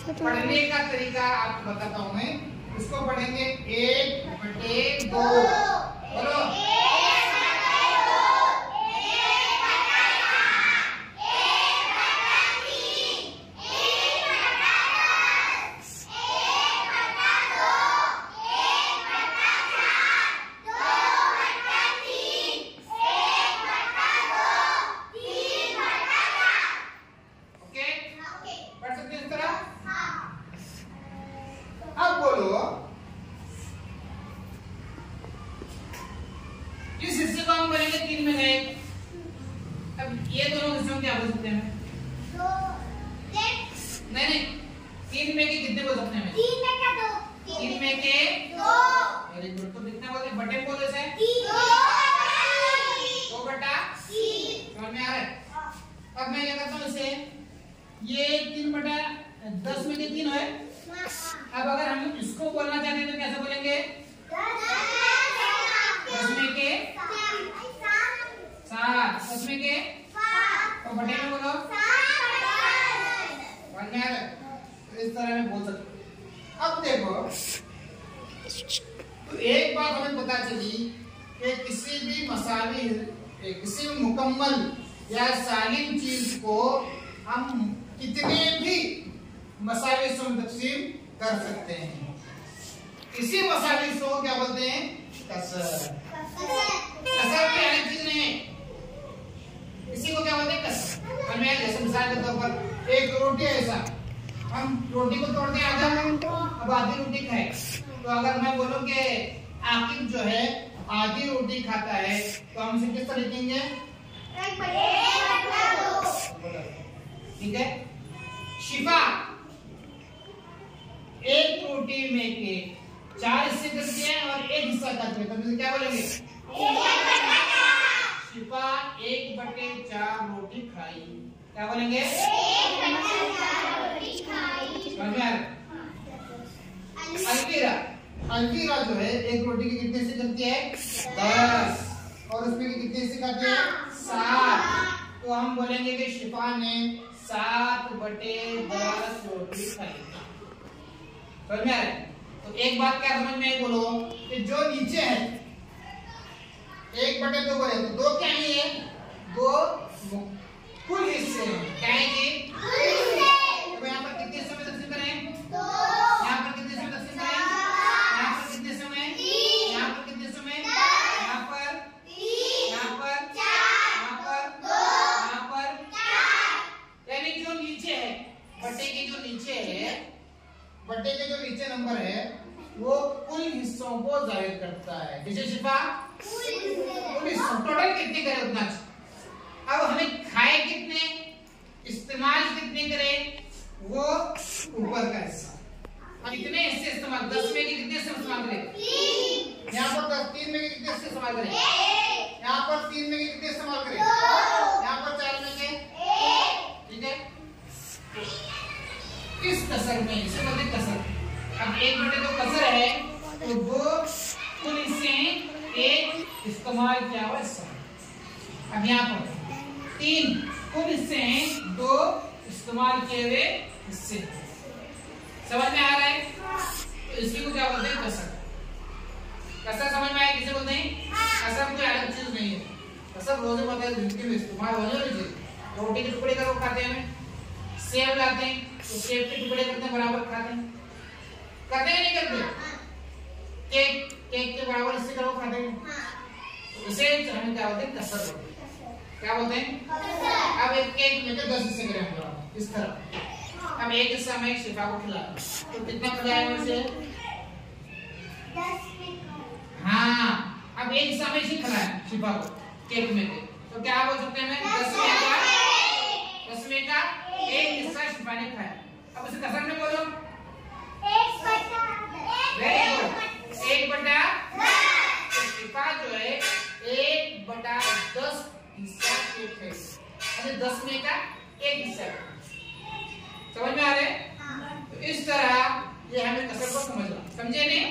पढ़ने का तरीका आपको बताता हूँ मैं। इसको पढ़ेंगे 1/2। बोलो इस हिस्से को हम बोलेंगे 3 में गए। अब ये दोनों हिस्सों क्या बोल सकते हैं? नहीं 3 में के कितने बोल सकते हैं? 3 में के 2। 3 में के 2। Very good. तो कितने बोलते हैं? बटे बोल से 2/3। समझ में आ रहा है? अब मैं क्या करता हूँ इसे, ये 3/10 में के 3 है। अब अगर हम इसको बोलना चाहते हैं तो कैसे बोलेंगे? 10 में के 7। 10 में के तो बटे में बोलो। इस तरह में बोल सकते। अब देखो, तो एक बात हमें पता चली कि किसी भी मुकम्मल या सालिम चीज को हम कितने भी मसाले हिस्सों में तकसीम कर सकते हैं। इसी मसाले हिस्सों को क्या बोलते हैं? कसर। कसर कोई अलग चीज नहीं है, इसी को क्या बोलते हैं? कसर। मैं जैसे मिसाल के तौर पर एक रोटी है, ऐसा हम रोटी को तोड़ते हैं आधा, अब आधी रोटी खाए, तो अगर मैं बोलूं कि आकिब जो है आधी रोटी खाता है, तो हम इसे किस तरह लिखेंगे? ठीक है। शिफा एक रोटी में के 4 हिस्से करती है और 1 हिस्सा खाती है, तो क्या बोलेंगे? शिफा 1/4 रोटी खाई। क्या बोलेंगे? अलवीरा जो है एक रोटी के कितने हिस्से करती है? 10, और उसमें कितने हिस्से खाती है? 7। तो हम बोलेंगे कि शिफा ने 7/10 रोटी खाई। समझ में आ रहा है? तो एक बात क्या समझ में बोलो कि जो नीचे है 1/2 बोले तो 2 क्या ही है? 2 कुल हिस्से हैं। क्या है ये? तो यहाँ पर कितने समय तकसीम करें? 2। यहाँ पर कितने समय तकसीम करें? यहाँ पर कितने समय? यहाँ पर कितने समय? यहाँ पर 3। यहाँ पर 4। यहाँ पर 2। यहाँ पर 4। यानी जो नीचे है बटे के जो नीचे है, बटे के जो नीचे नंबर है वो कुल हिस्सों को जाहिर करता है। किसे शिफा? कुल हिस्सों। टोटल कितने करे उतना। अब हमें खाए कितने, इस्तेमाल कितने करें, वो ऊपर का हिस्सा। अब कितने हिस्से इस्तेमाल? 10 में के कितने हिस्से इस्तेमाल करें? 3। यहाँ पर 3 में के कितने हिस्से इस्तेमाल करें? 1। यहाँ पर 3 में के कितने इस्तेमाल करें? 2। यहाँ पर 4 में के 1। ठीक है। इस कसर में इसे बोलते हैं कसर। अब 1/2 कसर है, तो 2 कुल हिस्से 1 इस्तेमाल किया हुआ हिस्सा। अब यहाँ पर 3 कुल हिस्से हैं, 2 इस्तेमाल किए हुए हिस्से। समझ में आ रहा है? तो इसी को क्या बोलते हैं? कसर। कसर समझ में आया किसे बोलते हैं? कसर कोई अलग चीज नहीं है। कसर रोजमर्रा की जिंदगी में इस्तेमाल होने वाली चीज। रोटी के टुकड़े करो खाते हैं, सेब लाते हैं तो सेब के टुकड़े करते हैं, बराबर खाते हैं। करते हैं नहीं करते? केक के बराबर हिस्से करो खाते हैं। इसे हमें क्या बोलते हैं? कसर बोलते हैं। क्या बोलते हैं? अब एक केक में 10 हिस्से करें इस तरह। अब एक हिस्सा मैं शिफा को खिलाया, तो कितना खिलाया उसे? 10 में। हाँ, अब एक हिस्सा में इसे खिलाया शिफा को केक में के, तो क्या बोल सकते हैं? 10 में का 1 हिस्सा शिफा ने खाया। अब उसे कसर में बोलो। 1/10। शिफा जो है 1/10 हिस्सा केक है, यानी 10 में का 1 हिस्सा। समझ में आ रहे? तो इस तरह ये हमें कसर को समझना। समझे नहीं?